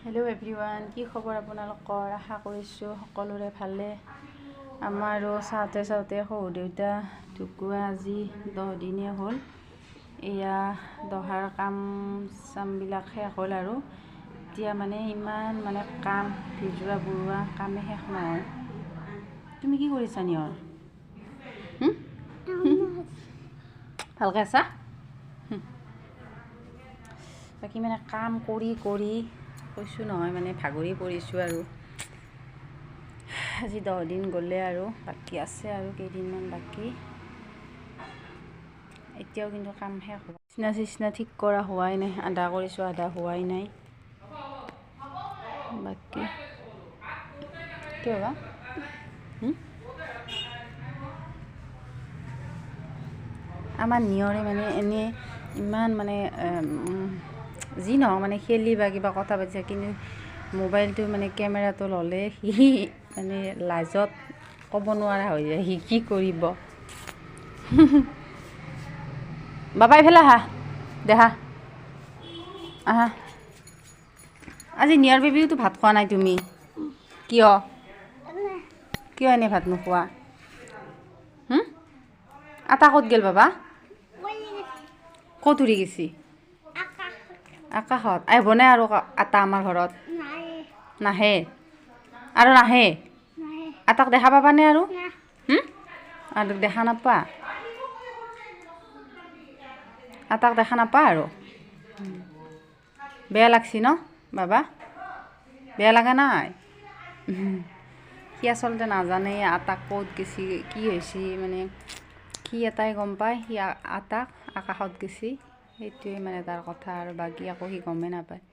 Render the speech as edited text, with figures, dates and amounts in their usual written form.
Hello' everyone, কি খবৰ আপোনালোকৰ? আশা কৰিছোঁ সকলোৰে ভালে। আমাৰো চাওঁতে শহুৰ দেউতা ঢুকুৱা আজি 10 দিনেই হ'ল। এয়া দহাৰ কাম চামবিলাক শেষ হ'ল আৰু এতিয়া ইমান কাম ভিজোৱা বুৰোৱা কামে শেষ নহয়। তুমি কি কৰিছা নিয়ৰ? ভালকৈ আছা? বাকী কাম কৰি কৈছোঁ নহয় ভাগৰি পৰিছোঁ আৰু আজি 10 দিন গ'লে আৰু বাকী আছে আৰু কেইদিনমান বাকী। এতিয়াও কিন্তু কাম শেষ হোৱা চিচনা ঠিক কৰা হোৱাই নাই, আধা কৰিছোঁ আধা হোৱাই নাই। বাকী কি হ'বা? আমাৰ নিয়ৰে এনে ইমান যি নহওক খেলি বা কিবা কথা পাতিছে, কিন্তু মোবাইলটো কেমেৰাটো ল'লে সি লাজত ক'ব নোৱাৰা হৈ যায়। সি কি কৰিব? বাবা এইফালে আহা, দেহা আহা। আজি নিয়াৰ বেবিওতো ভাত খোৱা নাই তুমি, কিয় এনেই ভাত নোখোৱা? আটা ক'ত গ'ল বাবা? ক'ত উৰি গৈছি? আকাশত আহিবনে আৰু আটা আমাৰ ঘৰত? নাহে আৰু নাহে। আটাক দেখা পাবানে আৰু? আৰু দেখা নাপা? আটাক দেখা নাপা আৰু? বেয়া লাগছি ন বাবা? বেয়া লাগা নাই? সি আচলতে নাজানে আটাক ক'ত গেছি, কি হৈছে, সি এটাই গম পায়, সি আটাক আকাশত গেছি, সেইটোৱে তাৰ কথা, আৰু বাকী একো সি গমেই নাপায়।